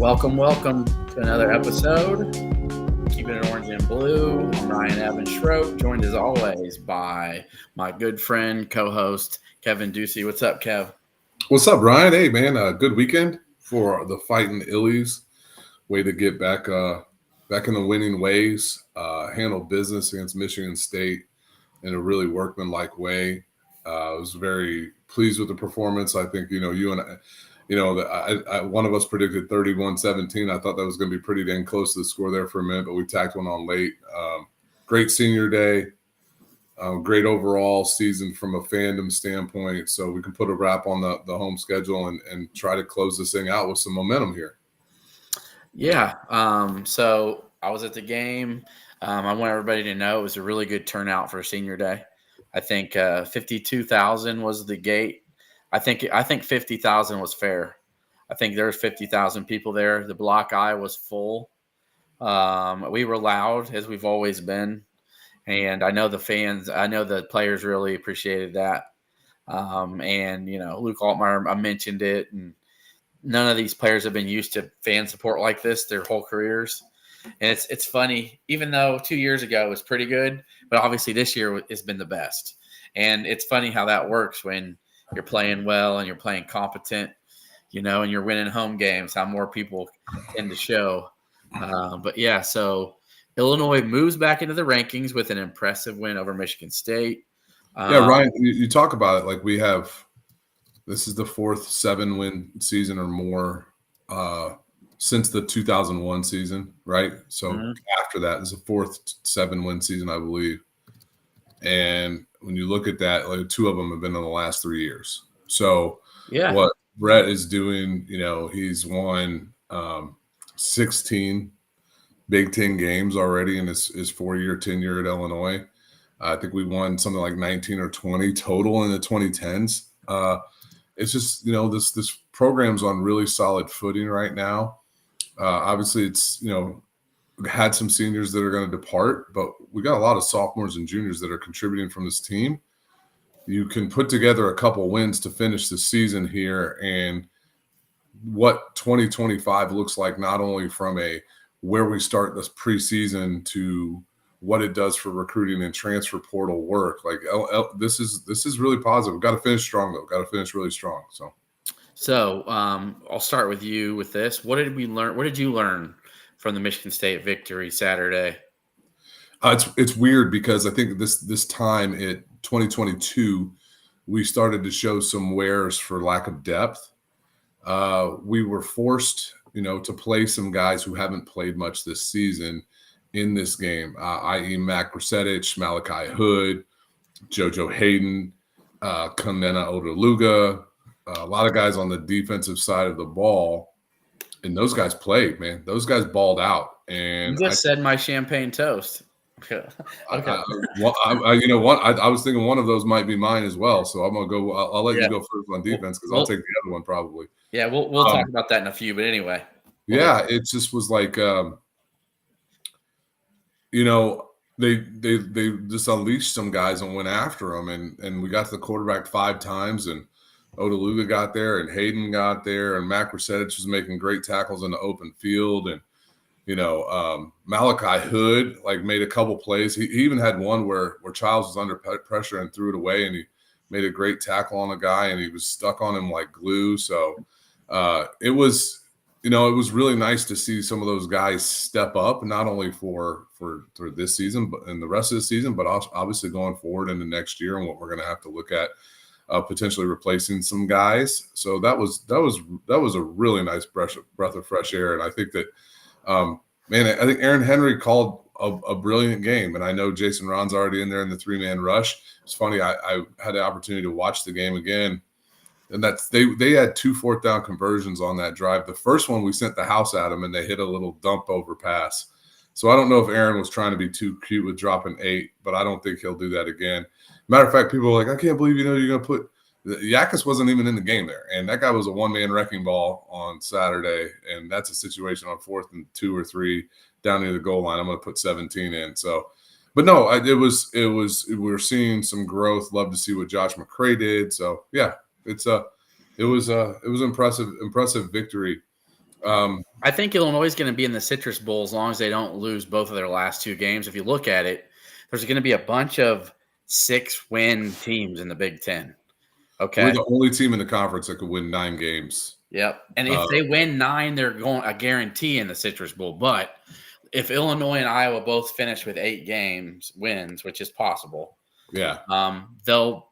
Welcome to another episode. Keeping it orange and blue. I'm Ryan Evan Schroep, joined as always by my good friend, co-host Kevin Ducey. What's up, Kev? What's up, Ryan? Hey, man, good weekend for the Fighting Illies. Way to get back in the winning ways. Handle business against Michigan State in a really workmanlike way. I was very pleased with the performance. I think, you and I, one of us predicted 31-17. I thought that was going to be pretty dang close to the score there for a minute, but we tacked one on late. Great senior day. Great overall season from a fandom standpoint. So we can put a wrap on the home schedule and try to close this thing out with some momentum here. Yeah. So I was at the game. I want everybody to know it was a really good turnout for senior day. I think 52,000 was the gate. I think 50,000 was fair. I think there's 50,000 people there. The block I was full. We were loud, as we've always been. And I know the players really appreciated that. Luke Altmaier, I mentioned it, and none of these players have been used to fan support like this their whole careers. And it's funny, even though 2 years ago was pretty good, but obviously this year has been the best. And it's funny how that works when you're playing well and you're playing competent, and you're winning home games, how more people tend to show. So Illinois moves back into the rankings with an impressive win over Michigan State. Ryan, you talk about it like this is the fourth 7-win season or more since the 2001 season, right? So After that, it's the fourth 7-win season, I believe. And when you look at that, like 2 of them have been in the last 3 years. So what Brett is doing, he's won 16 Big Ten games already in his 4-year tenure at Illinois. I think we won something like 19 or 20 total in the 2010s. It's just, this program's on really solid footing right now. Obviously, it's, had some seniors that are going to depart, but we got a lot of sophomores and juniors that are contributing from this team. You can put together a couple wins to finish the season here, and what 2025 looks like, not only from where we start this preseason to what it does for recruiting and transfer portal work. Like this is really positive. We've got to finish strong though. Got to finish really strong. So I'll start with you with this. What did we learn? What did you learn from the Michigan State victory Saturday? It's weird because I think this time in 2022 we started to show some wares for lack of depth. We were forced, to play some guys who haven't played much this season in this game, i.e. Mac Brasevich, Malachi Hood, JoJo Hayden, Kamena Odeluga, a lot of guys on the defensive side of the ball, and those guys played, man. Those guys balled out. And you just said my champagne toast. Okay. I was thinking one of those might be mine as well. So I'm gonna go. I'll let you go first on defense because I'll take the other one probably. Yeah, we'll talk about that in a few. But anyway, it just was like, they just unleashed some guys and went after them, and we got to the quarterback 5 times, and Odeluga got there, and Hayden got there, and Mac Brasevich was making great tackles in the open field, and Malachi Hood made a couple plays. He even had one where Childs was under pressure and threw it away, and he made a great tackle on a guy, and he was stuck on him like glue. So it was really nice to see some of those guys step up, not only for this season, but in the rest of the season, but also obviously going forward into next year and what we're going to have to look at potentially replacing some guys. So that was a really nice breath of fresh air, and I think that. I think Aaron Henry called a brilliant game, and I know Jason Ron's already in there in the 3-man rush. It's funny, I had the opportunity to watch the game again, and they had 2 4th-down conversions on that drive. The first one we sent the house at them, and they hit a little dump over pass. So I don't know if Aaron was trying to be too cute with dropping 8, but I don't think he'll do that again. Matter of fact, people are like, I can't believe you're going to put – Yakus wasn't even in the game there, and that guy was a one-man wrecking ball on Saturday, and that's a situation on 4th and 2 or 3 down near the goal line. I'm going to put 17 in. So, but no, we're seeing some growth. Love to see what Josh McCray did. So yeah, it was impressive victory I think Illinois is going to be in the Citrus Bowl as long as they don't lose both of their last 2 games. If you look at it, there's going to be a bunch of 6-win teams in the Big Ten. Okay. We're the only team in the conference that could win 9 games. Yep. And if they win 9, they're going a guarantee in the Citrus Bowl. But if Illinois and Iowa both finish with 8 wins, which is possible,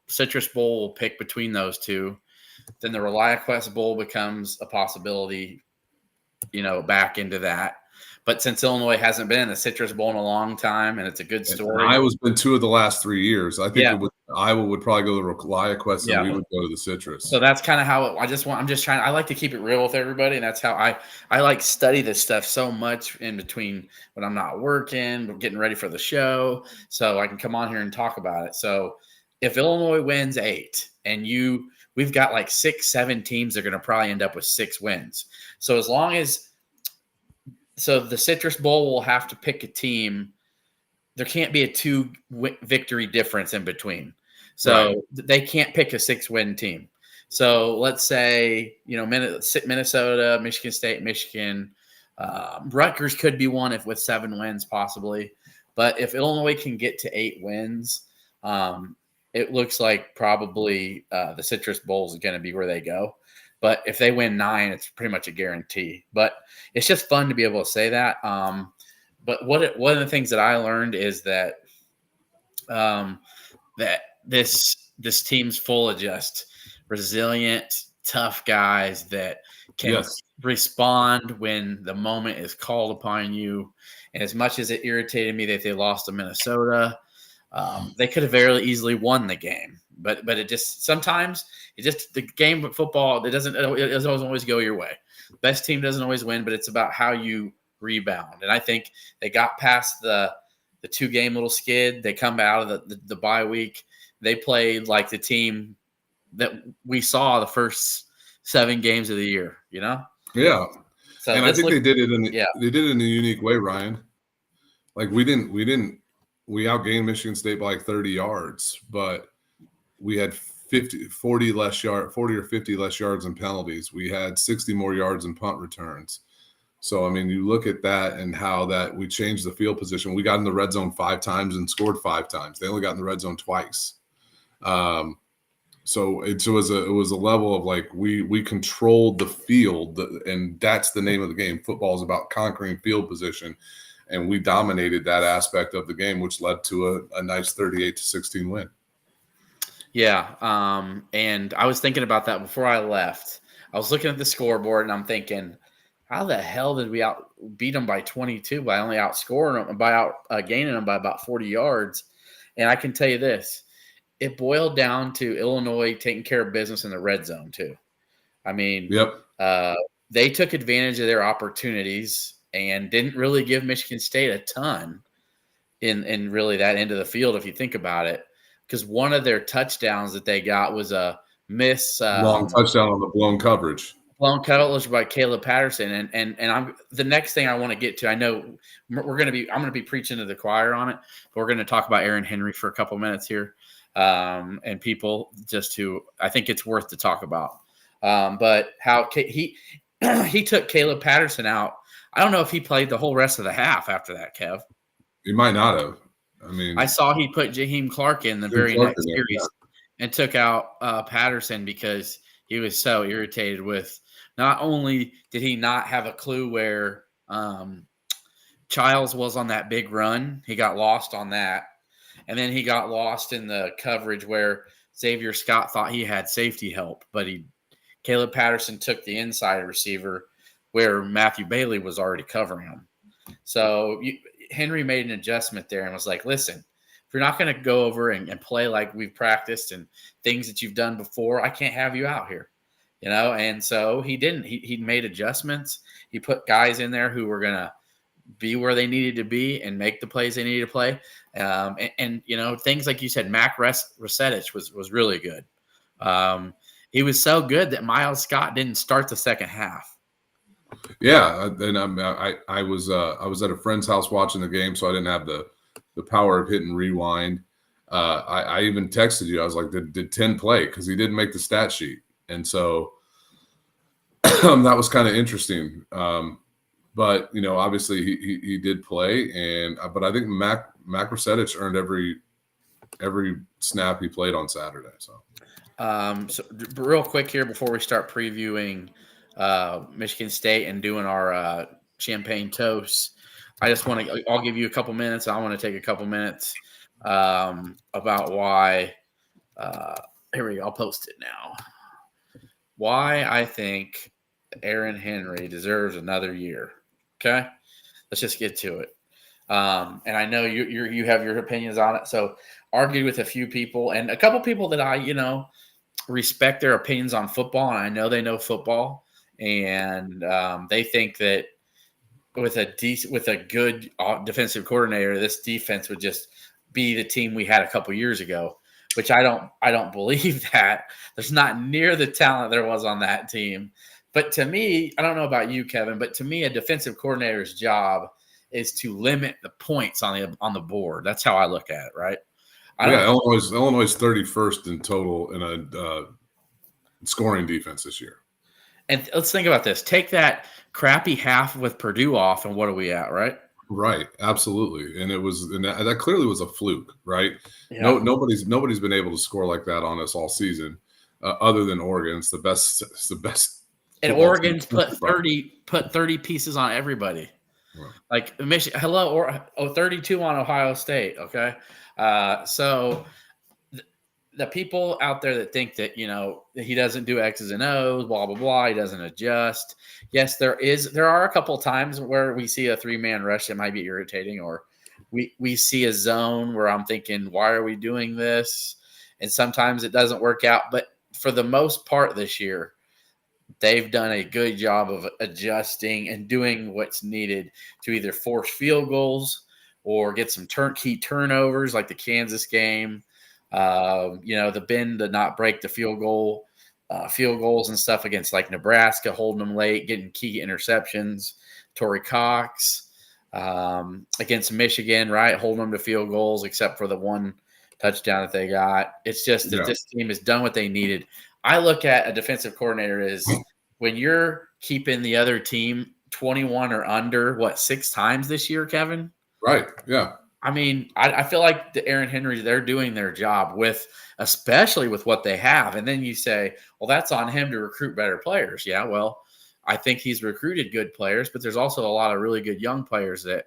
Citrus Bowl will pick between those 2. Then the ReliaQuest Bowl becomes a possibility, back into that. But since Illinois hasn't been in the Citrus Bowl in a long time, and it's a good story. And Iowa's been 2 of the last 3 years. I think Iowa would probably go to the ReliaQuest, and we would go to the Citrus. So that's kind of how I like to keep it real with everybody, and that's how I like study this stuff so much in between when I'm not working, getting ready for the show, so I can come on here and talk about it. So if Illinois wins 8, and we've got like 6-7 teams that are going to probably end up with 6 wins. So as long as the Citrus Bowl will have to pick a team. There can't be a 2 victory difference in between. So they can't pick a 6-win team. So let's say, Minnesota, Michigan State, Michigan, Rutgers could be one with 7 wins possibly. But if Illinois can get to 8 wins, it looks like probably the Citrus Bowl is going to be where they go. But if they win 9, it's pretty much a guarantee. But it's just fun to be able to say that. But one of the things that I learned is that that this team's full of just resilient, tough guys that can respond when the moment is called upon you. And as much as it irritated me that they lost to Minnesota, they could have very easily won the game. But it just sometimes the game of football it doesn't always go your way. Best team doesn't always win, but it's about how you rebound. And I think they got past the 2-game little skid. They come out of the bye week. They played like the team that we saw the first 7 games of the year. Yeah. So and I think they did it in a unique way, Ryan. Like we outgained Michigan State by like 30 yards, but we had 40 or 50 less yards in penalties. We had 60 more yards in punt returns. So, I mean, you look at that and how that we changed the field position. We got in the red zone 5 times and scored 5 times. They only got in the red zone twice. So it was a level of like we controlled the field, and that's the name of the game. Football is about conquering field position, and we dominated that aspect of the game, which led to a nice 38-16 win. Yeah, and I was thinking about that before I left. I was looking at the scoreboard, and I'm thinking, how the hell did we beat them by 22 by only outscoring them, by gaining them by about 40 yards? And I can tell you this, it boiled down to Illinois taking care of business in the red zone too. I mean, they took advantage of their opportunities and didn't really give Michigan State a ton in really that end of the field, if you think about it. Because one of their touchdowns that they got was a long touchdown on the blown coverage. Blown coverage by Caleb Patterson, and I'm the next thing I want to get to. I know I'm going to be preaching to the choir on it, but we're going to talk about Aaron Henry for a couple minutes here, and people just who I think it's worth to talk about. But how he took Caleb Patterson out. I don't know if he played the whole rest of the half after that, Kev. He might not have. I mean, I saw he put Jaheim Clark in the very next series and took out Patterson because he was so irritated with not only did he not have a clue where Childs was on that big run, he got lost on that. And then he got lost in the coverage where Xavier Scott thought he had safety help, but Caleb Patterson took the inside receiver where Matthew Bailey was already covering him. So Henry made an adjustment there and was like, listen, if you're not going to go over and play like we've practiced and things that you've done before, I can't have you out here, And so he didn't. He made adjustments. He put guys in there who were going to be where they needed to be and make the plays they needed to play. And things like you said, Mac Resetich was really good. He was so good that Miles Scott didn't start the second half. Yeah, and I was at a friend's house watching the game, so I didn't have the power of hitting rewind. I even texted you. I was like, "Did 10 play?" Because he didn't make the stat sheet, and so that was kind of interesting. But obviously he did play, but I think Mac Rusetich earned every snap he played on Saturday. So real quick here before we start previewing Michigan State and doing our champagne toast, I'll give you a couple minutes. I want to take a couple minutes about why. Here we go. I'll post it now. Why I think Aaron Henry deserves another year. Okay, let's just get to it. And I know you have your opinions on it. So argued with a few people and a couple people that I respect their opinions on football, and I know they know football, and they think that with a good defensive coordinator, this defense would just be the team we had a couple years ago. Which I don't believe that. There's not near the talent there was on that team. But to me, I don't know about you, Kevin, but to me, a defensive coordinator's job is to limit the points on the board. That's how I look at it, right? Illinois 31st in total in a scoring defense this year. And let's think about this. Take that crappy half with Purdue off, and what are we at, right? Right, absolutely, and that clearly was a fluke, right? Yeah. Nobody's been able to score like that on us all season, other than Oregon. It's the best. And Oregon's put 30 pieces on everybody. Right. Like Michigan, 32 on Ohio State. Okay, so the people out there that think that he doesn't do X's and O's, blah blah blah, he doesn't adjust. Yes, there are a couple of times where we see a 3-man rush that might be irritating, or we see a zone where I'm thinking, why are we doing this? And sometimes it doesn't work out. But for the most part this year, they've done a good job of adjusting and doing what's needed to either force field goals or get some key turnovers like the Kansas game. The bend to not break the field goals and stuff against like Nebraska, holding them late, getting key interceptions. Torrey Cox against Michigan, right, holding them to field goals except for the one touchdown that they got. It's just that this team has done what they needed. I look at a defensive coordinator as when you're keeping the other team 21 or under, 6 times this year, Kevin? Right, yeah. I mean, I feel like the Aaron Henry, they're doing their job especially with what they have. And then you say, well, that's on him to recruit better players. Yeah, well, I think he's recruited good players, but there's also a lot of really good young players that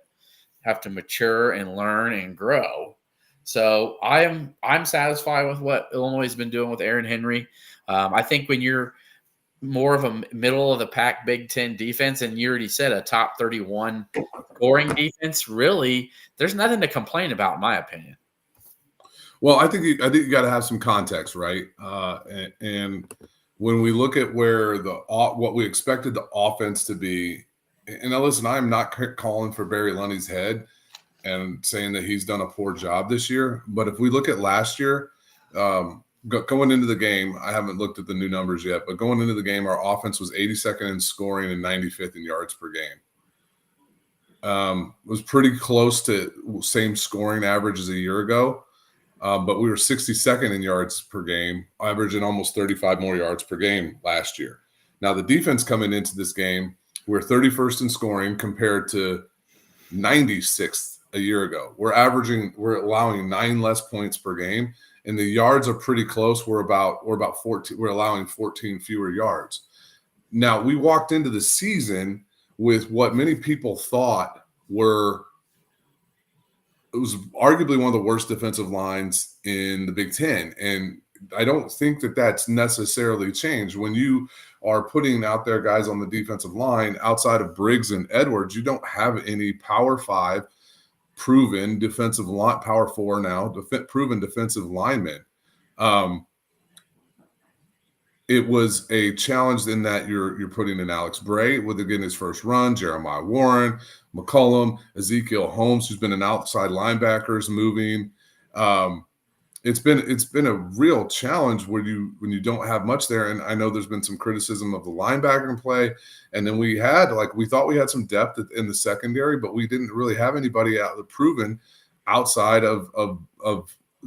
have to mature and learn and grow. So I'm satisfied with what Illinois has been doing with Aaron Henry. I think when you're more of a middle of the pack Big Ten defense, and you already said a top 31 scoring defense, really, there's nothing to complain about, in my opinion. Well, I think you got to have some context, right? And when we look at where what we expected the offense to be, and now listen, I'm not calling for Barry Lundy's head and saying that he's done a poor job this year, but if we look at last year, going into the game, I haven't looked at the new numbers yet, but going into the game, our offense was 82nd in scoring and 95th in yards per game. It was pretty close to same scoring average as a year ago, but we were 62nd in yards per game, averaging almost 35 more yards per game last year. Now, the defense coming into this game, we're 31st in scoring compared to 96th a year ago. We're allowing 9 less points per game. And the yards are pretty close. We're about 14. We're allowing 14 fewer yards. Now, we walked into the season with what many people thought it was arguably one of the worst defensive lines in the Big Ten. And I don't think that that's necessarily changed. When you are putting out there guys on the defensive line outside of Briggs and Edwards, you don't have any Power 5 proven defensive line, Power 4 now, proven defensive linemen. It was a challenge in that you're putting in Alex Bray with again his first run, Jeremiah Warren, McCollum, Ezekiel Holmes, who's been an outside linebackers moving. It's been a real challenge when you don't have much there. And I know there's been some criticism of the linebacker play. And then we thought we had some depth in the secondary, but we didn't really have anybody proven outside of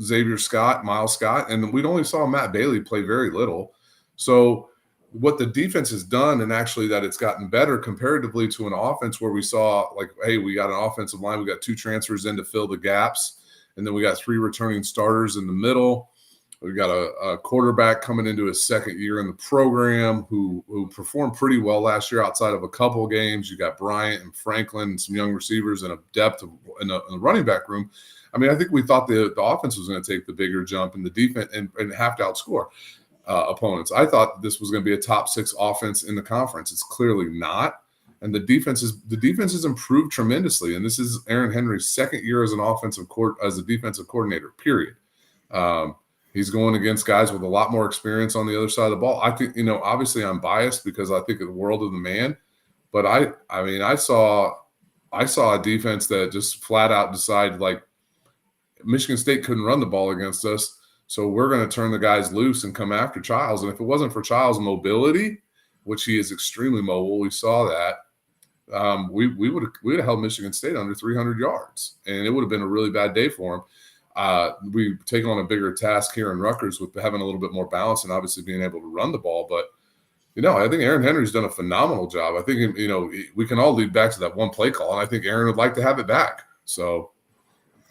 Xavier Scott, Miles Scott, and we only saw Matt Bailey play very little. So what the defense has done, and actually that it's gotten better comparatively to an offense where we saw like, hey, we got an offensive line, we got 2 transfers in to fill the gaps, and then we got 3 returning starters in the middle. We got a quarterback coming into his second year in the program who performed pretty well last year outside of a couple of games. You got Bryant and Franklin and some young receivers and a depth in the running back room. I mean, I think we thought the offense was going to take the bigger jump in the defense and have to outscore opponents. I thought this was going to be a top 6 offense in the conference. It's clearly not. And the defense has improved tremendously. And this is Aaron Henry's second year as a defensive coordinator, period. He's going against guys with a lot more experience on the other side of the ball. I think, obviously I'm biased because I think of the world of the man, but I saw a defense that just flat out decided like Michigan State couldn't run the ball against us. So we're going to turn the guys loose and come after Childs. And if it wasn't for Childs' mobility, which he is extremely mobile, we saw that, we would have held Michigan State under 300 yards, and it would have been a really bad day for him. We take on a bigger task here in Rutgers with having a little bit more balance and obviously being able to run the ball. But, I think Aaron Henry's done a phenomenal job. I think, we can all lead back to that one play call, and I think Aaron would like to have it back. So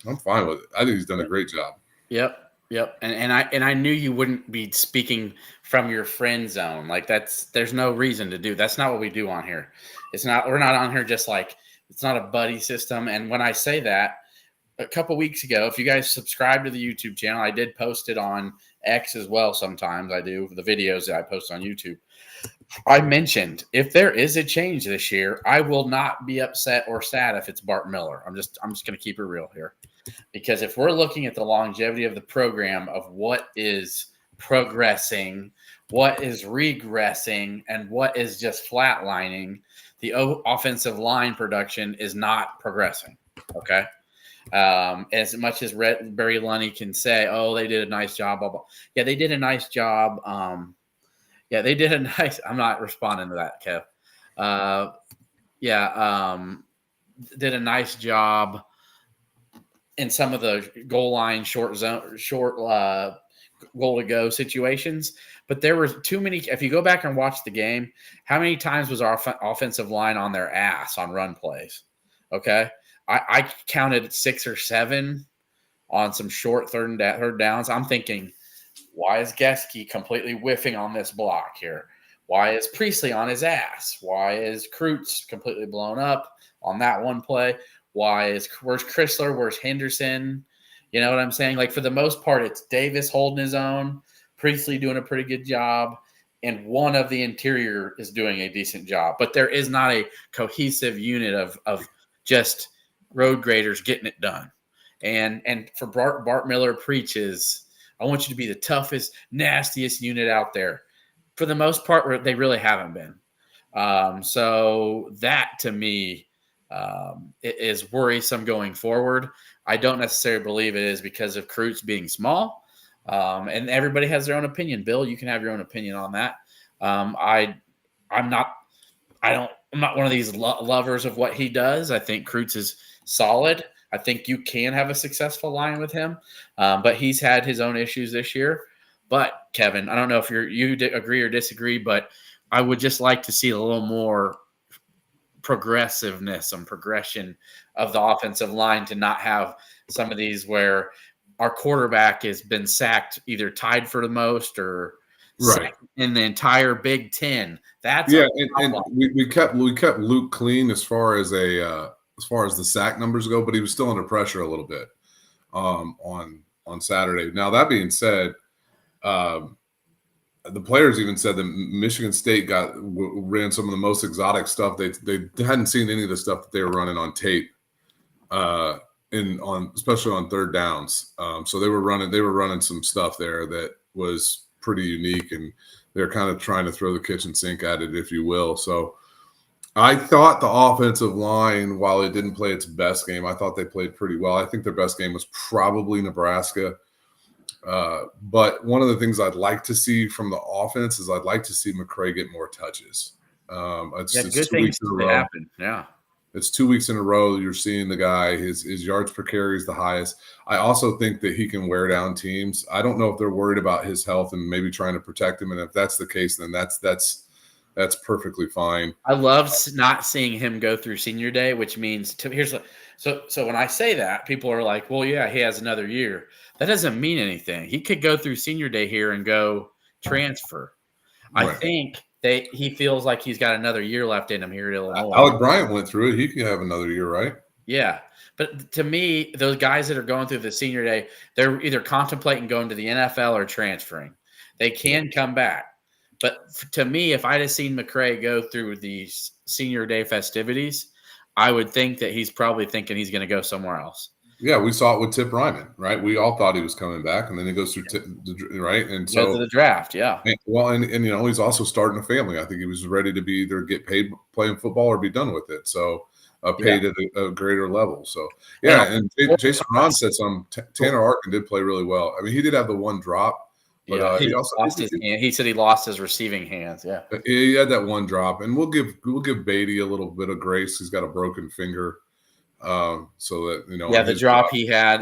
I'm fine with it. I think he's done a great job. Yep. And I knew you wouldn't be speaking from your friend zone. Like there's no reason to do. That's not what we do on here. We're not on here just like, it's not a buddy system. And when I say that, a couple weeks ago, if you guys subscribe to the YouTube channel, I did post it on X as well. Sometimes I do the videos that I post on YouTube. I mentioned if there is a change this year, I will not be upset or sad if it's Bart Miller. I'm just going to keep it real here, because if we're looking at the longevity of the program of what is progressing, what is regressing, and what is just flatlining, the offensive line production is not progressing. Okay. As much as Barry Lunny can say, oh, they did a nice job. Blah, blah. Yeah, they did a nice job. They did a nice – I'm not responding to that, Kev. Did a nice job in some of the goal line, short goal to go situations. But there were too many – if you go back and watch the game, how many times was our offensive line on their ass on run plays? Okay. I counted 6 or 7 on some short third downs. I'm thinking, why is Geske completely whiffing on this block here? Why is Priestley on his ass? Why is Kreutz completely blown up on that one play? Where's Chrysler? Where's Henderson? You know what I'm saying? Like, for the most part, it's Davis holding his own, Priestley doing a pretty good job, and one of the interior is doing a decent job. But there is not a cohesive unit of just road graders getting it done. And for Bart Miller preaches, I want you to be the toughest, nastiest unit out there. For the most part, they really haven't been. So that, to me, it is worrisome going forward. I don't necessarily believe it is because of Kreutz being small. And everybody has their own opinion. Bill, you can have your own opinion on that. I'm not one of these lovers of what he does. I think Kreutz is solid. I think you can have a successful line with him, but he's had his own issues this year. But Kevin, I don't know if you agree or disagree, but I would just like to see a little more progressiveness and progression of the offensive line, to not have some of these where our quarterback has been sacked, either tied for the most or right in the entire Big Ten. That's and we kept Luke clean as far as the sack numbers go, but he was still under pressure a little bit on Saturday. Now, that being said, the players even said that Michigan State ran some of the most exotic stuff. They hadn't seen any of the stuff that they were running on tape, especially on third downs. So they were running some stuff there that was pretty unique, and they're kind of trying to throw the kitchen sink at it, if you will. So I thought the offensive line, while it didn't play its best game, I thought they played pretty well. I think their best game was probably Nebraska. But one of the things I'd like to see from the offense is I'd like to see McCray get more touches. Good things to happen. Yeah. It's 2 weeks in a row you're seeing the guy. His yards per carry is the highest. I also think that he can wear down teams. I don't know if they're worried about his health and maybe trying to protect him. And if that's the case, then that's perfectly fine. I love not seeing him go through senior day, which means so when I say that, people are like, well, yeah, he has another year. That doesn't mean anything. He could go through senior day here and go transfer. I Right. think he feels like he's got another year left in him here at Illinois. Alec Bryant went through it. He could have another year, right? Yeah. But to me, those guys that are going through the senior day, they're either contemplating going to the NFL or transferring. They can come back. But to me, if I'd have seen McCray go through the senior day festivities, I would think that he's probably thinking he's going to go somewhere else. Yeah, we saw it with Tip Ryman, right? We all thought he was coming back, and then he goes through right, and so to the draft, yeah. And he's also starting a family. I think he was ready to be either get paid playing football or be done with it. So paid at a greater level. So yeah, and Jason Ron said Tanner Arkin did play really well. I mean, he did have the one drop, but he also lost his hand. He said he lost his receiving hands. Yeah, he had that one drop, and we'll give Beatty a little bit of grace. He's got a broken finger. So that the drop he had,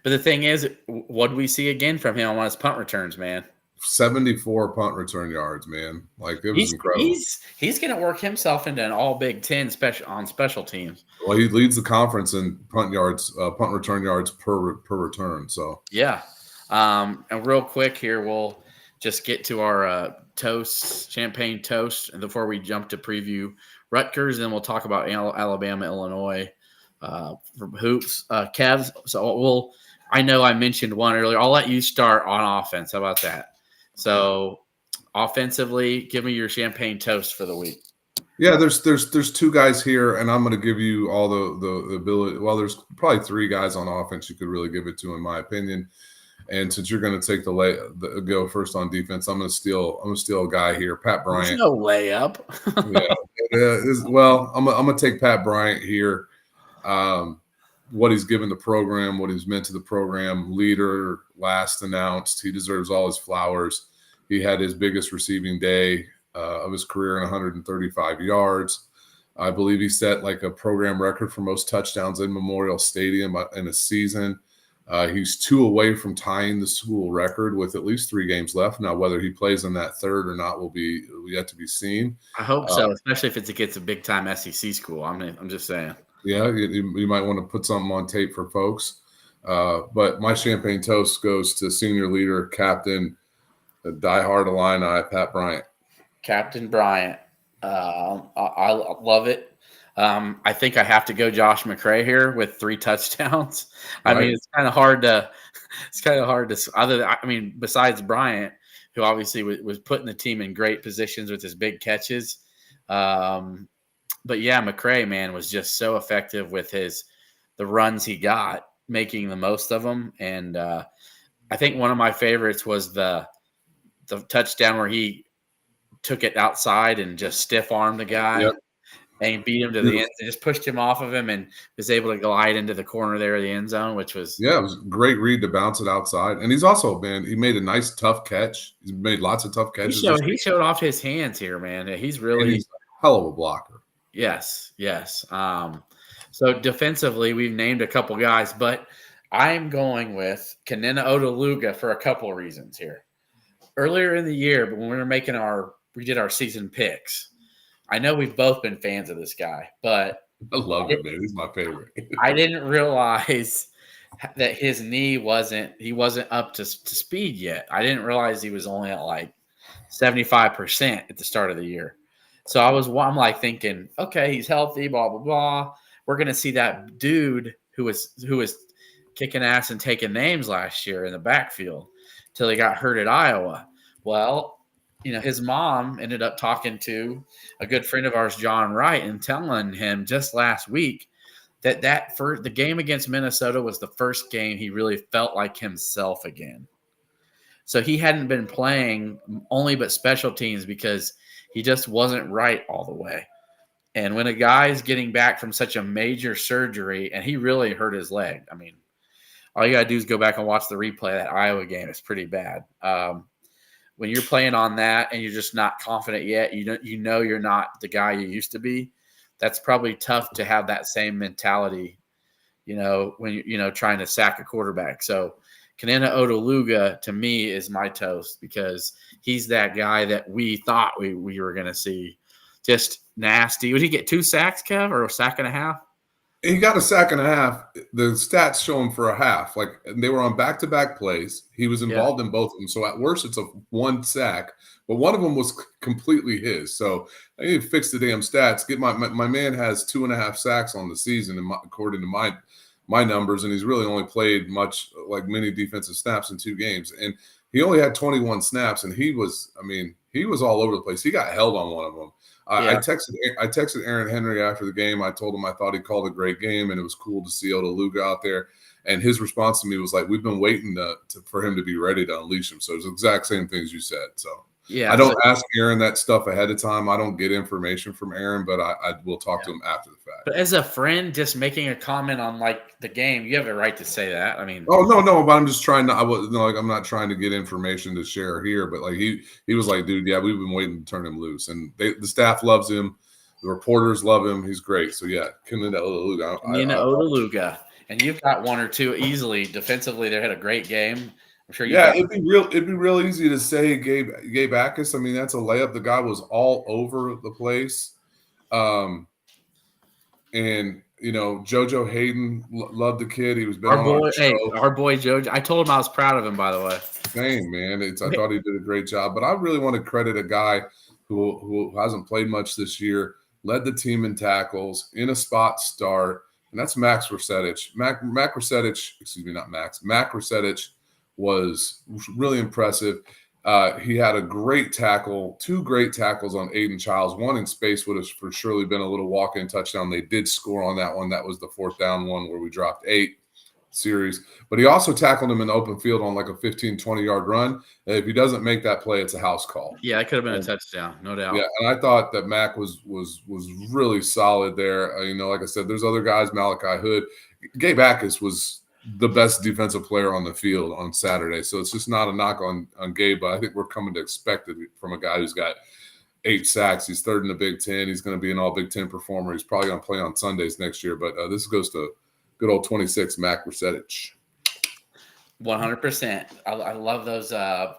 but the thing is, what do we see again from him on his punt returns, man? 74 punt return yards, man. Like it was incredible. He's going to work himself into an all Big Ten special teams. Well, he leads the conference in punt return yards per return. So yeah, and real quick here, we'll just get to our champagne toast, and before we jump to preview Rutgers, and then we'll talk about Alabama, Illinois for hoops. Cavs. So I know I mentioned one earlier. I'll let you start on offense. How about that? So offensively, give me your champagne toast for the week. Yeah, there's two guys here, and I'm going to give you all the ability. Well, there's probably three guys on offense you could really give it to, in my opinion. And since you're going to take the go first on defense, I'm going to steal a guy here, Pat Bryant. There's no layup. Well, I'm going to take Pat Bryant here. What he's given the program, what he's meant to the program, leader, last announced. He deserves all his flowers. He had his biggest receiving day of his career in 135 yards. I believe he set like a program record for most touchdowns in Memorial Stadium in a season. He's 2 away from tying the school record with at least 3 games left. Now, whether he plays in that third or not will be yet to be seen. I hope so, especially if it's against a big-time SEC school. I'm just saying. Yeah, you might want to put something on tape for folks. But my champagne toast goes to senior leader, captain, diehard Illini, Pat Bryant. Captain Bryant. I love it. I think I have to go Josh McCray here with 3 touchdowns. I mean, it's kind of hard to besides Bryant, who obviously was putting the team in great positions with his big catches. But yeah, McCray, man, was just so effective with the runs he got, making the most of them. And I think one of my favorites was the touchdown where he took it outside and just stiff armed the guy. Yep. And beat him to the end. They just pushed him off of him and was able to glide into the corner there of the end zone, which was it was a great read to bounce it outside. And he's also he made a nice tough catch. He's made lots of tough catches. He showed off his hands here, man. He's a hell of a blocker. Yes. So defensively, we've named a couple guys, but I'm going with Kenenna Odeluga for a couple of reasons here. Earlier in the year, but when we did our season picks. I know we've both been fans of this guy, but I love it, man. He's my favorite. I didn't realize that his knee wasn't up to speed yet. I didn't realize he was only at like 75% at the start of the year. So I'm like thinking, okay, he's healthy, blah, blah, blah. We're going to see that dude who was kicking ass and taking names last year in the backfield till he got hurt at Iowa. Well, his mom ended up talking to a good friend of ours, John Wright, and telling him just last week that the game against Minnesota was the first game he really felt like himself again. So he hadn't been playing only but special teams because he just wasn't right all the way. And when a guy's getting back from such a major surgery, and he really hurt his leg, I mean, all you got to do is go back and watch the replay of that Iowa game. It's pretty bad. When you're playing on that and you're just not confident yet, you know you're not the guy you used to be, that's probably tough to have that same mentality, when trying to sack a quarterback. So Kanena Odeluga to me is my toast because he's that guy that we thought we were going to see. Just nasty. Would he get 2 sacks, Kev, or a sack and a half? He got a sack and a half. The stats show him for a half. Like they were on back-to-back plays. He was involved in both of them. So at worst, it's a 1 sack, but one of them was completely his. So I need to fix the damn stats. Get my man has 2.5 sacks on the season, according to my numbers, and he's really only played many defensive snaps in 2 games, and he only had 21 snaps, and he was all over the place. He got held on one of them. I texted Aaron Henry after the game. I told him I thought he called a great game, and it was cool to see Odeluga out there. And his response to me was like, "We've been waiting for him to be ready to unleash him." So it's the exact same things you said. So I don't ask Aaron that stuff ahead of time. I don't get information from Aaron, but I will talk to him after the fact. But as a friend, just making a comment on the game, you have a right to say that. I mean, no, but I'm just trying to. I'm not trying to get information to share here. But like he was like, dude, yeah, we've been waiting to turn him loose, and the staff loves him, the reporters love him. He's great. So yeah, Kanena Odeluga, and you've got 1 or 2 easily defensively. They had a great game. I'm sure. It'd be real easy to say Gabe Akis. I mean, that's a layup. The guy was all over the place. And JoJo Hayden loved the kid. He was our boy JoJo. I told him I was proud of him. By the way, same man. I thought he did a great job. But I really want to credit a guy who hasn't played much this year, led the team in tackles, in a spot start, and that's Max Rusetich. Mac Rusetich was really impressive. He had a great tackle, 2 great tackles on Aiden Childs. One in space would have for surely been a little walk-in touchdown. They did score on that one. That was the 4th down one where we dropped 8 series. But he also tackled him in the open field on like a 15, 20-yard run. And if he doesn't make that play, it's a house call. Yeah, it could have been a touchdown, no doubt. Yeah, and I thought that Mac was really solid there. Like I said, there's other guys, Malachi Hood. Gabe Akis was the best defensive player on the field on Saturday. So it's just not a knock on Gabe, but I think we're coming to expect it from a guy who's got 8 sacks. He's 3rd in the Big Ten. He's going to be an all Big Ten performer. He's probably going to play on Sundays next year, but this goes to good old 26 Mac Rusetich. 100%. I love those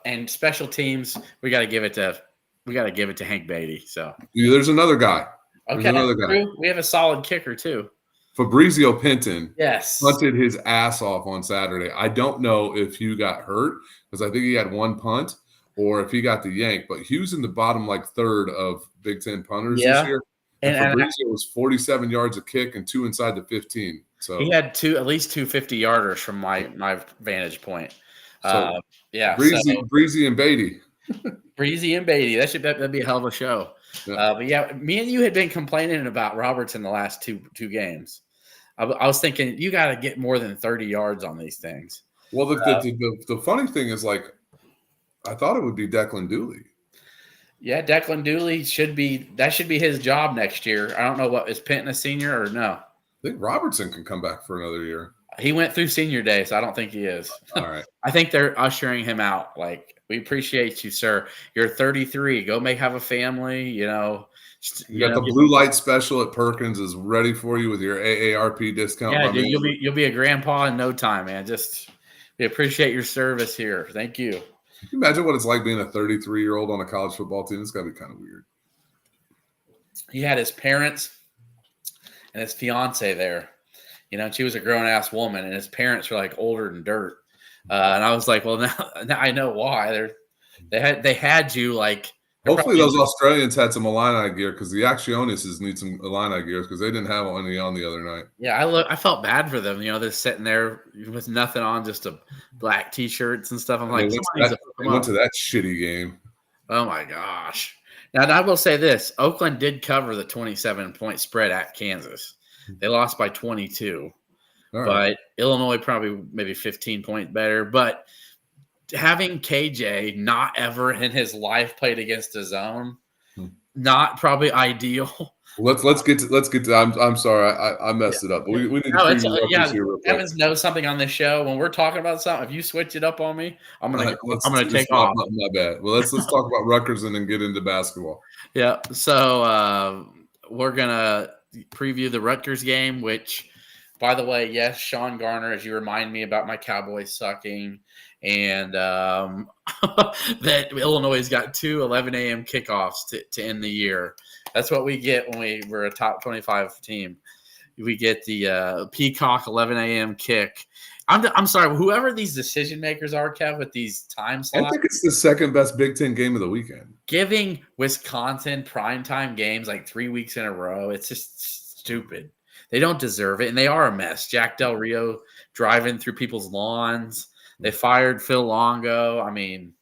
and special teams. We got to give it to Hank Beatty. So there's another guy. We have a solid kicker too. Fabrizio Pinton punted his ass off on Saturday. I don't know if Hugh got hurt because I think he had 1 punt or if he got the yank, but Hugh's in the bottom 3rd of Big Ten punters this year. And Fabrizio was 47 yards a kick and 2 inside the 15. So he had at least 2 50-yarders from my vantage point. Breezy and Beatty. Breezy and Beatty. That'd be a hell of a show. Yeah. But me and you had been complaining about Roberts in the last two games. I was thinking you got to get more than 30 yards on these things. Well, the funny thing is, I thought it would be Declan Dooley. Yeah, Declan Dooley should be his job next year. I don't know what is Penton a senior or no. I think Robertson can come back for another year. He went through senior day, so I don't think he is. All right. I think they're ushering him out. We appreciate you, sir. You're 33. Go have a family. You got the blue light special at Perkins is ready for you with your AARP discount. Yeah, dude, you'll be a grandpa in no time, man. We appreciate your service here. Thank you. Can you imagine what it's like being a 33-year-old on a college football team? It's got to be kind of weird. He had his parents and his fiance there. She was a grown-ass woman, and his parents were older than dirt. And I was like, well, now I know why. They had you Hopefully those Australians had some Illini gear because the Actionists need some Illini gear because they didn't have any on the other night. Yeah, I felt bad for them. They're sitting there with nothing on, just a black T-shirts and stuff. I'm like, they went to that shitty game. Oh my gosh! Now I will say this: Oakland did cover the 27-point spread at Kansas. They lost by 22, but Illinois probably maybe 15 points better. But having KJ not ever in his life played against a zone, not probably ideal. Let's get to. I'm sorry, I messed it up. We need to here real quick. Evans knows something on this show. When we're talking about something, if you switch it up on me, I'm gonna take off. My bad. Well, let's talk about Rutgers and then get into basketball. Yeah. So we're gonna preview the Rutgers game, which, by the way, yes, Sean Garner, as you remind me about my Cowboys sucking, and that Illinois has got 2 11 a.m. kickoffs to end the year. That's what we get when we're a top 25 team. We get the Peacock 11 a.m. kick. I'm sorry, whoever these decision makers are, Kev, with these time slots. I think it's the second best Big Ten game of the weekend. Giving Wisconsin primetime games like 3 weeks in a row, it's just stupid. They don't deserve it, and they are a mess. Jack Del Rio driving through people's lawns. They fired Phil Longo. I mean,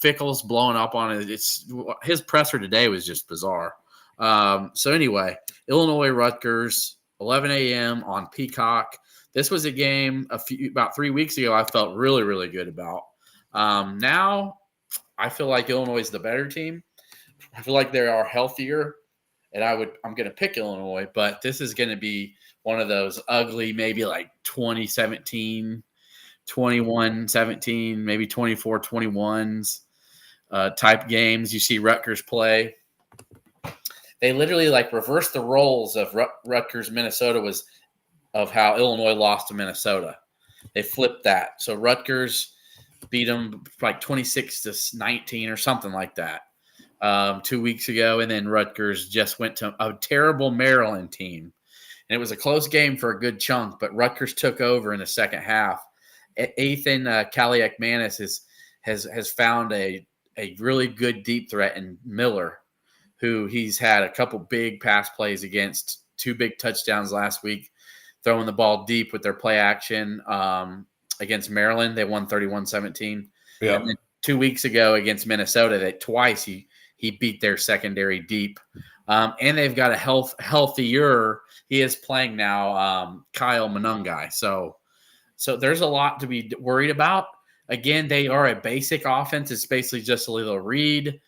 Fickle's blowing up on it. His presser today was just bizarre. So anyway, Illinois Rutgers, 11 a.m. on Peacock. This was a game about 3 weeks ago I felt really, really good about. Now I feel like Illinois is the better team. I feel like they are healthier, and I'm going to pick Illinois, but this is going to be one of those ugly, maybe like 2017, 21-17, maybe 24-21s type games. You see Rutgers play. They literally like reversed the roles of Rutgers, Minnesota was of how Illinois lost to Minnesota. They flipped that. So Rutgers beat them like 26-19 or something like that 2 weeks ago. And then Rutgers just went to a terrible Maryland team. And it was a close game for a good chunk, but Rutgers took over in the second half. Ethan Kaliak-Manis has found a really good deep threat in Miller, who he's had a couple big pass plays against, 2 big touchdowns last week, throwing the ball deep with their play action against Maryland. They won 31-17. Yeah. And then 2 weeks ago against Minnesota, that twice he beat their secondary deep. And they've got a healthier. He is playing now, Kyle Monungai. So there's a lot to be worried about. Again, they are a basic offense. It's basically just a little read.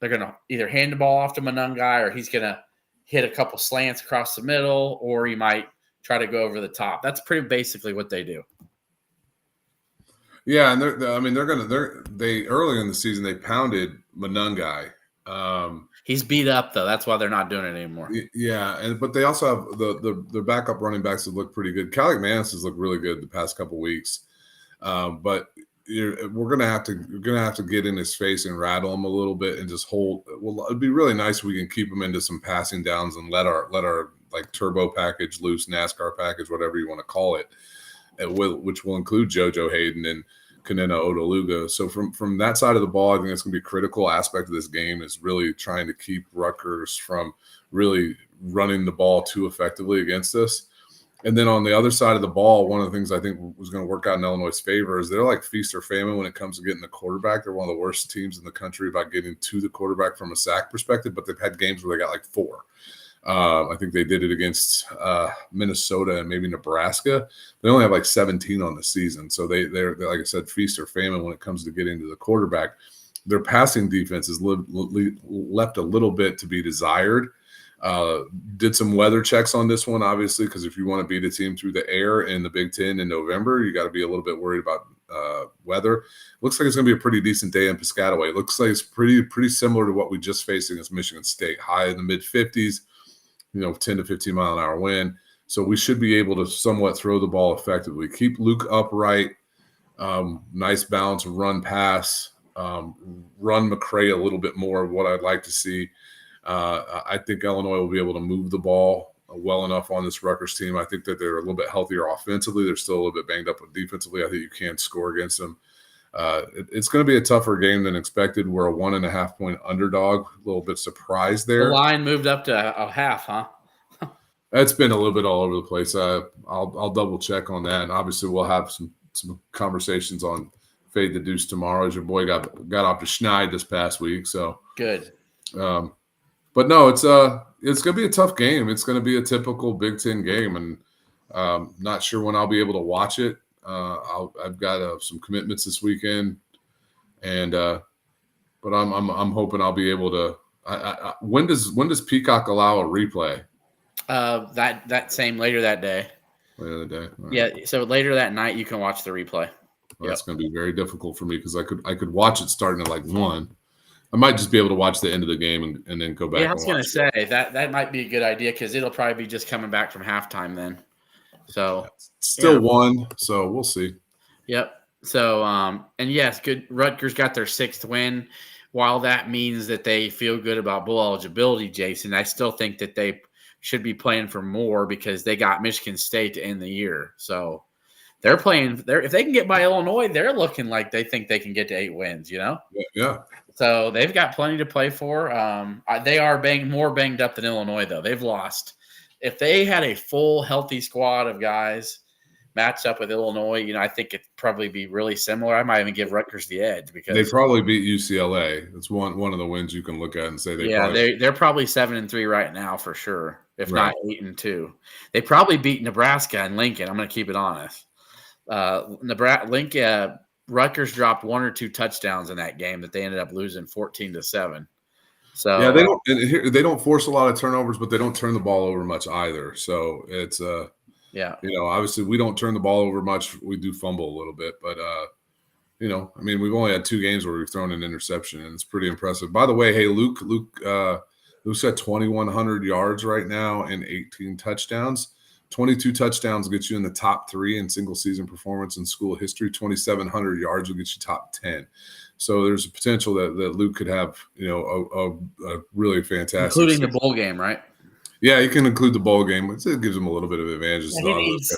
They're going to either hand the ball off to Monungai, or he's going to hit a couple slants across the middle, or he might try to go over the top. That's pretty basically what they do. Yeah, and they early in the season they pounded Monungai. He's beat up though. That's why they're not doing it anymore. Yeah, but they also have the backup running backs that look pretty good. Kaliak-Manis has looked really good the past couple weeks, but you're gonna have to get in his face and rattle him a little bit and just hold. Well, it'd be really nice if we can keep him into some passing downs and let our like turbo package loose, NASCAR package, whatever you want to call it, which will include JoJo Hayden and Kanena Odaluga. So from that side of the ball, I think that's going to be a critical aspect of this game, is really trying to keep Rutgers from really running the ball too effectively against us. And then on the other side of the ball, one of the things I think was going to work out in Illinois' favor is they're like feast or famine when it comes to getting the quarterback. They're one of the worst teams in the country about getting to the quarterback from a sack perspective, but they've had games where they got like 4. I think they did it against Minnesota and maybe Nebraska. They only have like 17 on the season. So they're like I said, feast or famine when it comes to getting to the quarterback. Their passing defense has left a little bit to be desired. Did some weather checks on this one, obviously, because if you want to beat a team through the air in the Big Ten in November, you got to be a little bit worried about weather. Looks like it's going to be a pretty decent day in Piscataway. It looks like it's pretty similar to what we just faced against Michigan State, high in the mid 50s. 10 to 15 mile an hour wind. So we should be able to somewhat throw the ball effectively. Keep Luke upright, nice balance, run pass, run McCray a little bit more of what I'd like to see. I think Illinois will be able to move the ball well enough on this Rutgers team. I think that they're a little bit healthier offensively. They're still a little bit banged up defensively. I think you can score against them. It's going to be a tougher game than expected. We're a 1.5 point underdog. A little bit surprised there. The line moved up to a half, huh? It's been a little bit all over the place. I'll double check on that, and obviously we'll have some conversations on Fade the Deuce tomorrow, as your boy got off to Schneid this past week. So good. But no, it's going to be a tough game. It's going to be a typical Big Ten game, and not sure when I'll be able to watch it. I've got some commitments this weekend, and but I'm hoping I'll be able to. When does Peacock allow a replay? That same later that day. Later that day. Right. Yeah. So later that night you can watch the replay. Well, that's going to be very difficult for me because I could watch it starting at like 1, I might just be able to watch the end of the game and then go back. Yeah, I and was going to watch say that might be a good idea because it'll probably be just coming back from halftime then. So Still won, so we'll see. Yep. So and yes, good. Rutgers got their 6th win. While that means that they feel good about bowl eligibility, Jason, I still think that they should be playing for more because they got Michigan State to end the year. So they're playing. If they can get by Illinois, they're looking like they think they can get to 8 wins. Yeah. So they've got plenty to play for. They are more banged up than Illinois, though. They've lost. If they had a full, healthy squad of guys matched up with Illinois, I think it'd probably be really similar. I might even give Rutgers the edge because they probably beat UCLA. It's one of the wins you can look at and say they're probably 7-3 right now for sure, if not 8-2. They probably beat Nebraska and Lincoln. I'm going to keep it honest. Rutgers dropped 1 or 2 touchdowns in that game that they ended up losing 14-7. So yeah, they don't force a lot of turnovers, but they don't turn the ball over much either. So it's obviously we don't turn the ball over much. We do fumble a little bit, but we've only had 2 games where we've thrown an interception, and it's pretty impressive. By the way, hey, Luke's at 2,100 yards right now and 18 touchdowns. 22 touchdowns will get you in the top 3 in single season performance in school history. 2,700 yards will get you top 10. So there's a potential that Luke could have, a really fantastic, including the bowl game, right? Yeah, you can include the bowl game. It gives him a little bit of advantage.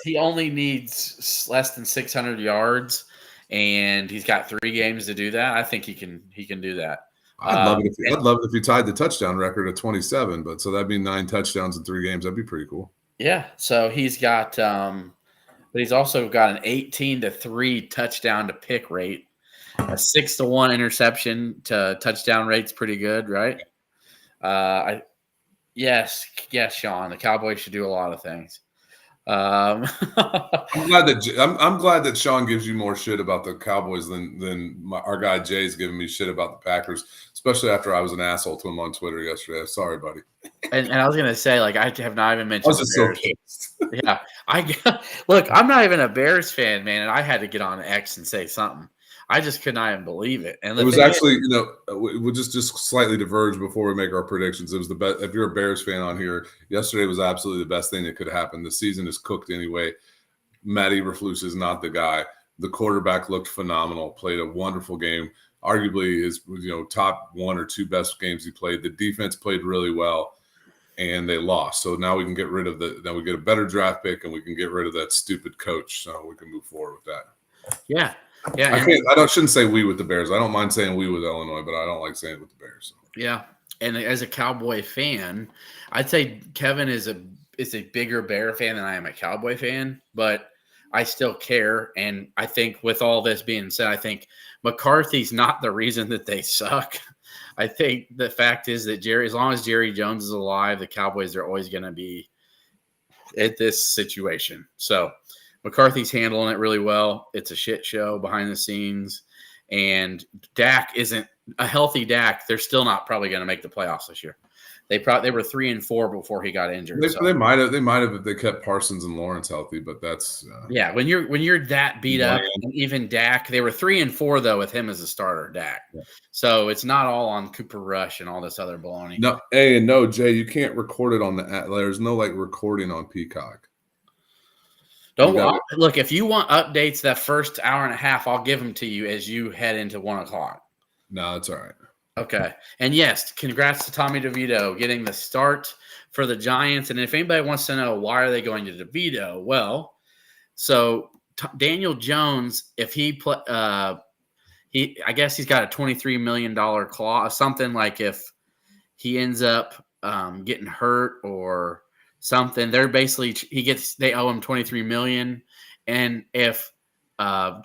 He only needs less than 600 yards, and he's got 3 games to do that. I think he can do that. I'd love it if you tied the touchdown record at 27. But so that'd be 9 touchdowns in 3 games. That'd be pretty cool. Yeah. So he's got, but he's also got an 18-3 touchdown to pick rate, a 6-1 interception to touchdown rate's pretty good, right? Yes, Sean. The Cowboys should do a lot of things. I'm glad that Sean gives you more shit about the Cowboys than our guy Jay's giving me shit about the Packers, especially after I was an asshole to him on Twitter yesterday. Sorry, buddy. And I was gonna say, I have not even mentioned. I was just so pissed. Yeah, look. I'm not even a Bears fan, man, and I had to get on X and say something. I just could not even believe it. And it was actually, we'll just slightly diverge before we make our predictions. It was the best. If you're a Bears fan on here, yesterday was absolutely the best thing that could happen. The season is cooked anyway. Matt Eberflus is not the guy. The quarterback looked phenomenal, played a wonderful game. Arguably his, top 1 or 2 best games he played. The defense played really well, and they lost. So now we can get rid of now we get a better draft pick, and we can get rid of that stupid coach. So we can move forward with that. Yeah. Yeah, I shouldn't say we with the Bears. I don't mind saying we with Illinois, but I don't like saying it with the Bears. So. Yeah, and as a Cowboy fan, I'd say Kevin is a bigger Bear fan than I am a Cowboy fan, but I still care. And I think with all this being said, I think McCarthy's not the reason that they suck. I think the fact is that as long as Jerry Jones is alive, the Cowboys are always going to be at this situation. So McCarthy's handling it really well. It's a shit show behind the scenes. And Dak isn't a healthy Dak. They're still not probably going to make the playoffs this year. They were 3-4 before he got injured. They might have if they kept Parsons and Lawrence healthy, but that's when you're that beat up, and even Dak, they were 3-4 though with him as a starter, Dak. Yeah. So it's not all on Cooper Rush and all this other baloney. No, Jay, you can't record it on there's no recording on Peacock. Look, if you want updates that first hour and a half, I'll give them to you as you head into 1:00. No, it's all right. Okay. And yes, congrats to Tommy DeVito getting the start for the Giants. And if anybody wants to know why are they going to DeVito, well, so Daniel Jones, if I guess he's got a $23 million clause, something like if he ends up getting hurt or something, they owe him $23 million. And if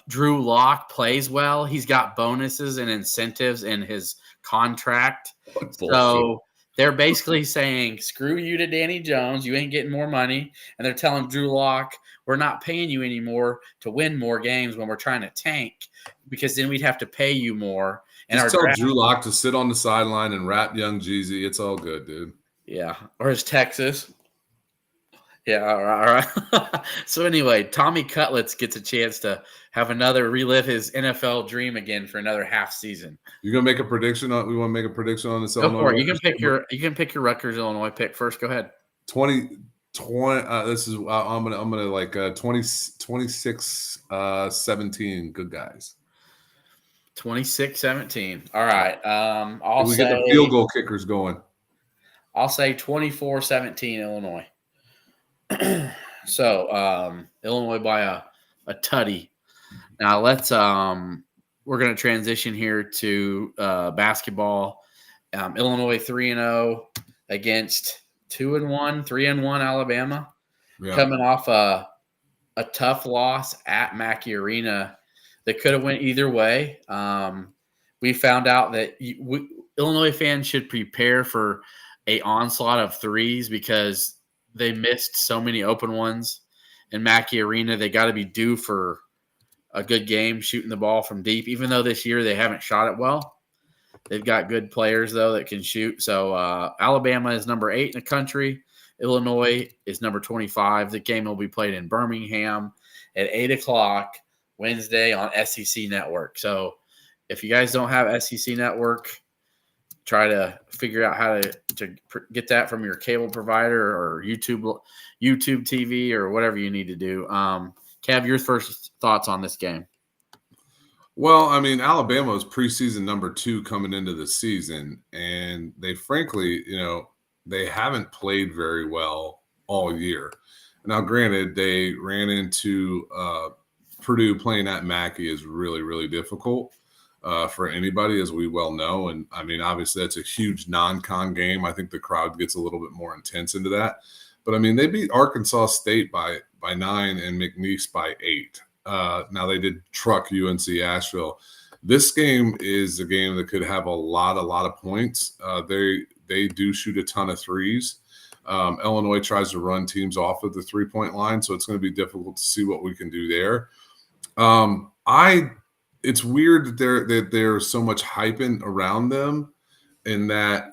Drew Lock plays well, he's got bonuses and incentives in his contract. So they're basically saying, screw you to Danny Jones. You ain't getting more money. And they're telling Drew Lock, we're not paying you anymore to win more games when we're trying to tank, because then we'd have to pay you more. And just tell Drew Lock to sit on the sideline and rap Young Jeezy. It's all good, dude. Yeah. Or his Texas. Yeah, all right. So anyway, Tommy Cutlets gets a chance to relive his NFL dream again for another half season. You gonna make a prediction on? We want to make a prediction on this Go Illinois for it. Rutgers game? You can pick your Rutgers Illinois pick first. Go ahead. 20. This is I'm gonna like 26 17. Good guys. 26-17. All right. We get the field goal kickers going. I'll say 24-17 Illinois. So Illinois by a tutty. Now we're going to transition here to basketball. Illinois 3-0 against 2-1, 3-1 Alabama, coming off a tough loss at Mackey Arena that could have went either way. We found out that Illinois fans should prepare for a onslaught of threes because they missed so many open ones in Mackey Arena. They got to be due for a good game shooting the ball from deep, even though this year they haven't shot it well. They've got good players, though, that can shoot. So Alabama is number 8 in the country. Illinois is number 25. The game will be played in Birmingham at 8 o'clock Wednesday on SEC Network. So if you guys don't have SEC Network, try to figure out how to get that from your cable provider or YouTube TV or whatever you need to do. Kev, your first thoughts on this game? Well, I mean, Alabama was preseason number 2 coming into the season, and they frankly, they haven't played very well all year. Now, granted, they ran into Purdue. Playing at Mackey is really, really difficult for anybody, as we well know. And, I mean, obviously, that's a huge non-con game. I think the crowd gets a little bit more intense into that. But, I mean, they beat Arkansas State by 9 and McNeese by 8. Now they did truck UNC Asheville. This game is a game that could have a lot of points. They do shoot a ton of threes. Illinois tries to run teams off of the 3-point line, so it's going to be difficult to see what we can do there. It's weird that there's so much hyping around them, in that,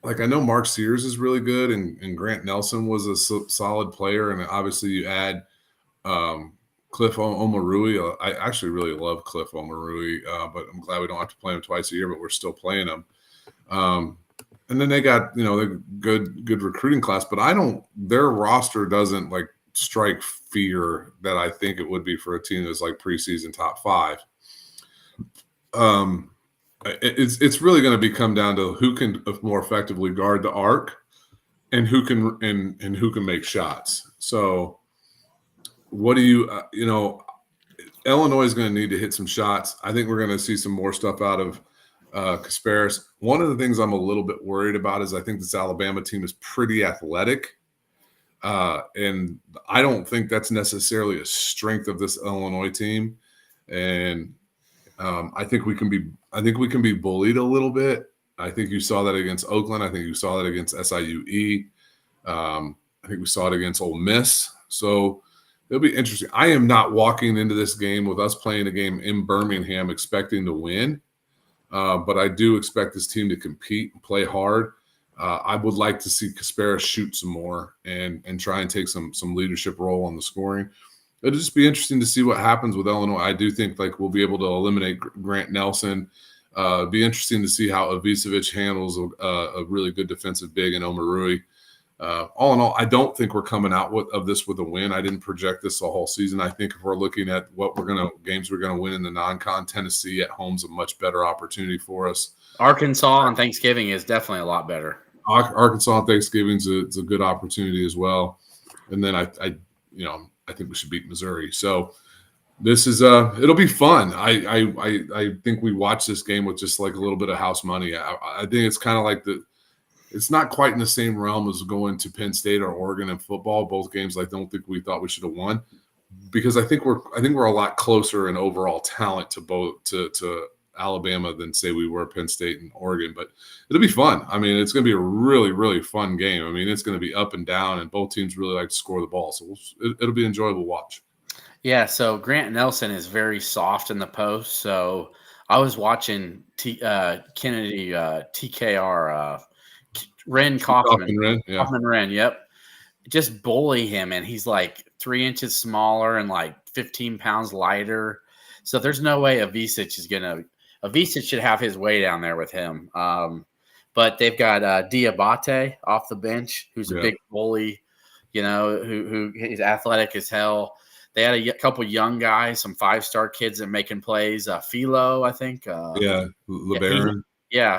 like, I know Mark Sears is really good, and Grant Nelson was a solid player, and obviously you add Cliff Omarui. I actually really love Cliff Omarui, but I'm glad we don't have to play him twice a year, but we're still playing him. And then they got, the good recruiting class, but their roster doesn't like strike fear that I think it would be for a team that's like preseason top 5. It's really going to come down to who can more effectively guard the arc and who can make shots. So what do you, Illinois is going to need to hit some shots. I think we're going to see some more stuff out of Kasparis. One of the things I'm a little bit worried about is I think this Alabama team is pretty athletic. And I don't think that's necessarily a strength of this Illinois team. And I think we can be bullied a little bit. I think you saw that against Oakland. I think you saw that against SIUE. I think we saw it against Ole Miss. So it'll be interesting. I am not walking into this game with us playing a game in Birmingham expecting to win, but I do expect this team to compete and play hard. I would like to see Kasparis shoot some more and try and take some leadership role on the scoring. It'll just be interesting to see what happens with Illinois. I do think we'll be able to eliminate Grant Nelson. It'd be interesting to see how Ivicevic handles a really good defensive big in Omarui. All in all, I don't think we're coming out of this with a win. I didn't project this the whole season. I think if we're looking at games we're going to win in the non-con, Tennessee at home's a much better opportunity for us. Arkansas on Thanksgiving is definitely a lot better. Arkansas on Thanksgiving is a good opportunity as well. And then I think we should beat Missouri. So this is it'll be fun. I think we watch this game with just like a little bit of house money. I think it's kind of like it's not quite in the same realm as going to Penn State or Oregon in football. Both games I don't think we thought we should have won, because I think we're a lot closer in overall talent to Alabama than say we were Penn State and Oregon. But it'll be fun. I mean, it's going to be a really, really fun game. I mean, it's going to be up and down, and both teams really like to score the ball. So it'll be enjoyable to watch. Yeah, so Grant Nelson is very soft in the post. So I was watching Kennedy TKR Ren Kaufman. Kaufman Ren, yeah. Kaufman Ren, yep. just bully him, and he's like 3 inches smaller and like 15 pounds lighter. So there's no way Avicic should have his way down there with him. But they've got Diabate off the bench, who's a big bully, who is athletic as hell. They had a couple young guys, some 5-star kids that making plays. Philo, I think. LeBaron.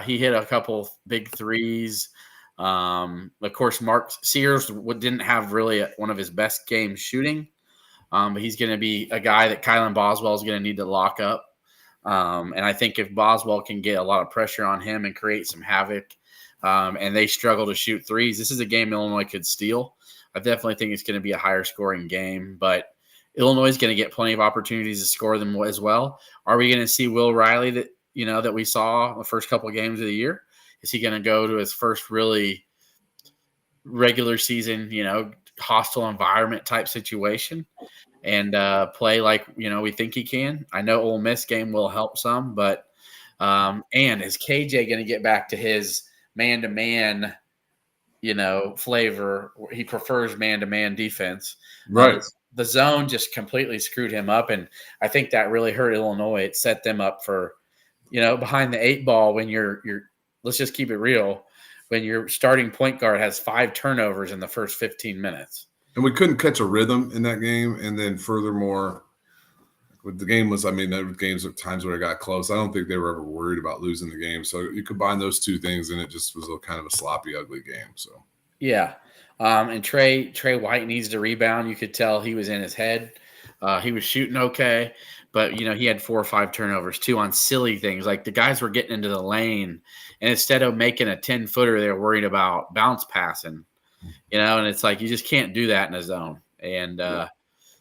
He hit a couple big threes. Of course, Mark Sears didn't have really one of his best games shooting, but he's going to be a guy that Kylan Boswell is going to need to lock up. And I think if Boswell can get a lot of pressure on him and create some havoc, and they struggle to shoot threes, this is a game Illinois could steal. I definitely think it's going to be a higher scoring game, but Illinois is going to get plenty of opportunities to score them as well. Are we going to see Will Riley that we saw the first couple of games of the year? Is he going to go to his first really regular season, hostile environment type situation and play like, we think he can? I know Ole Miss game will help some, but and is KJ going to get back to his man-to-man, flavor? He prefers man-to-man defense. Right. The zone just completely screwed him up, and I think that really hurt Illinois. It set them up for, behind the 8 ball when you're let's just keep it real. When your starting point guard has 5 turnovers in the first 15 minutes. And we couldn't catch a rhythm in that game. And then furthermore, the game was, there were games at times where it got close. I don't think they were ever worried about losing the game. So you combine those two things and it just was kind of a sloppy, ugly game. So, yeah. And Trey White needs to rebound. You could tell he was in his head. He was shooting okay. But, he had 4 or 5 turnovers, too, on silly things. Like the guys were getting into the lane, and instead of making a 10-footer, they were worried about bounce passing, and it's like you just can't do that in a zone. And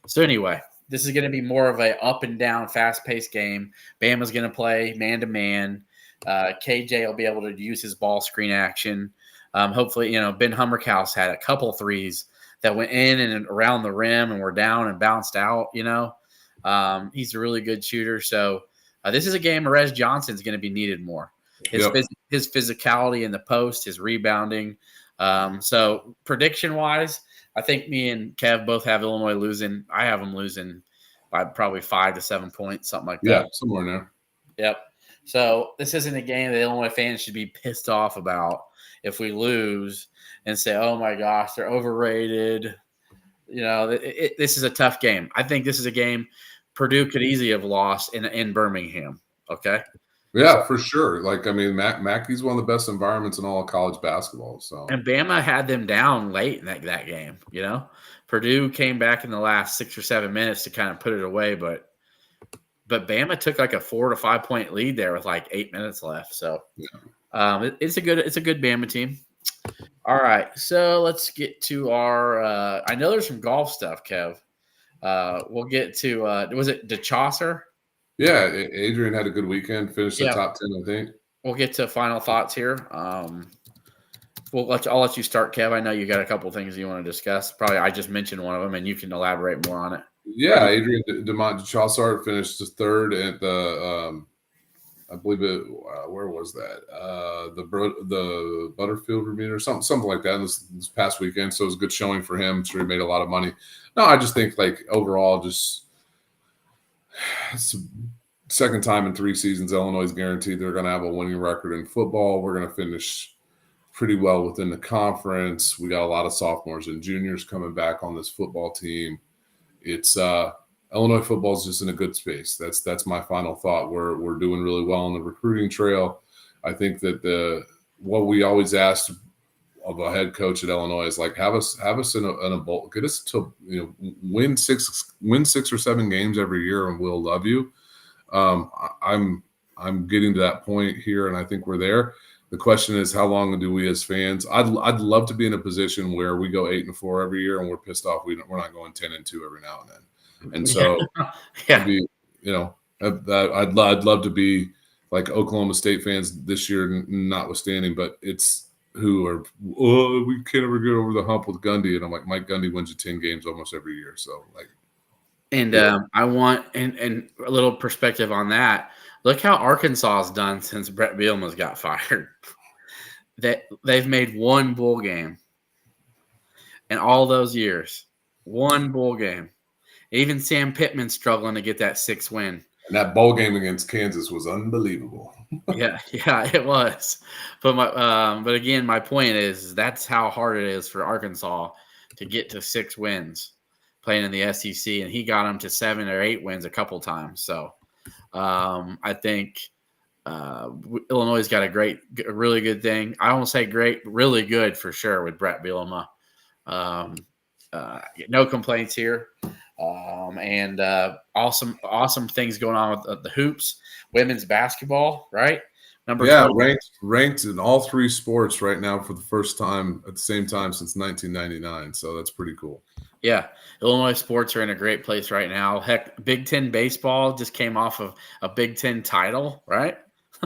so anyway, this is going to be more of a up and down, fast-paced game. Bama's going to play man-to-man. KJ will be able to use his ball screen action. Hopefully, Ben Hummerkaus had a couple threes that went in and around the rim and were down and bounced out, He's a really good shooter. So this is a game Erez Johnson's going to be needed more. His physicality in the post, his rebounding. So prediction-wise, I think me and Kev both have Illinois losing. I have them losing by probably 5 to 7 points, something like that. Yeah, somewhere in there. Yep. So this isn't a game that Illinois fans should be pissed off about if we lose and say, oh, my gosh, they're overrated. This is a tough game. I think this is a game Purdue could easily have lost in Birmingham. Okay. Yeah, for sure. Mackey's one of the best environments in all of college basketball. So, and Bama had them down late in that game. Purdue came back in the last 6 or 7 minutes to kind of put it away, but Bama took like a 4 to 5 point lead there with like 8 minutes left. So, it's a good Bama team. All right, so let's get to our I know there's some golf stuff, Kev. We'll get to was it DeChaucer? Yeah, Adrian had a good weekend, finished the top 10, I think. We'll get to final thoughts here. I'll let you start, Kev. I know you got a couple things you want to discuss. Probably I just mentioned one of them, and you can elaborate more on it. Yeah, Adrian DeChaucer finished third at the I believe it. Where was that? The Butterfield Bermuda or something like that this past weekend. So it was a good showing for him. I'm sure he made a lot of money. No, I just think overall, just it's the second time in 3 seasons Illinois is guaranteed they're going to have a winning record in football. We're going to finish pretty well within the conference. We got a lot of sophomores and juniors coming back on this football team. It's Illinois football is just in a good space. That's my final thought. We're doing really well on the recruiting trail. I think that what we always asked of a head coach at Illinois is have us in a bowl, get us to win 6 or 7 games every year, and we'll love you. I'm getting to that point here, and I think we're there. The question is, how long do we as fans? I'd love to be in a position where we go 8-4 every year, and we're pissed off we're not going 10-2 every now and then. And so, I'd love to be like Oklahoma State fans this year, notwithstanding, but it's we can't ever get over the hump with Gundy. And I'm like, Mike Gundy wins you 10 games almost every year. So I want and a little perspective on that. Look how Arkansas has done since Brett Bielema's got fired. They've made 1 bowl game. in all those years. One bowl game. Even Sam Pittman struggling to get that 6th win. And that bowl game against Kansas was unbelievable. Yeah, it was. But again, my point is that's how hard it is for Arkansas to get to 6 wins playing in the SEC, and he got them to 7 or 8 wins a couple times. So I think Illinois got a really good thing. I won't say great, but really good for sure with Brett Bielema. No complaints here. And awesome things going on with the hoops, women's basketball, right? Number 12. ranked in all 3 sports right now for the first time at the same time since 1999. So that's pretty cool. Yeah, Illinois sports are in a great place right now. Heck, Big Ten baseball just came off of a Big Ten title, right?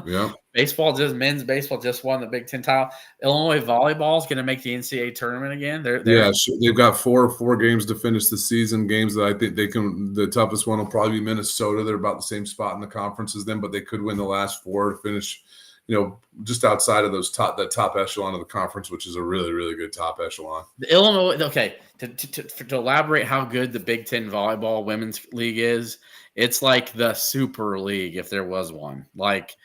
Yeah. Men's baseball just won the Big Ten title. Illinois volleyball is going to make the NCAA tournament again. They've got four games to finish the season. Games that I think they can. The toughest one will probably be Minnesota. They're about the same spot in the conference as them, but they could win the last 4 to finish. Just outside of the top echelon of the conference, which is a really, really good top echelon. The Illinois. Okay, to elaborate how good the Big Ten volleyball women's league is, it's like the Super League if there was one. Like,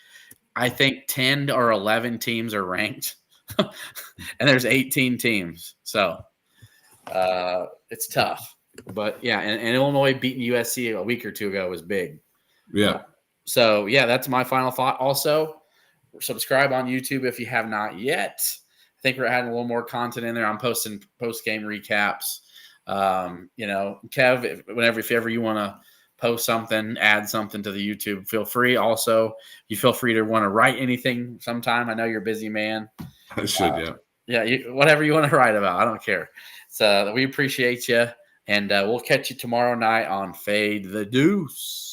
I think 10 or 11 teams are ranked, and there's 18 teams. So it's tough. But, yeah, and Illinois beating USC a week or 2 ago was big. Yeah. So, yeah, that's my final thought. Also, subscribe on YouTube if you have not yet. I think we're adding a little more content in there. I'm posting post-game recaps. Kev, if ever you want to post something, add something to the YouTube, feel free. Also, you feel free to want to write anything sometime. I know you're a busy man. I should, yeah. Yeah, whatever you want to write about. I don't care. So we appreciate you, and we'll catch you tomorrow night on Fade the Deuce.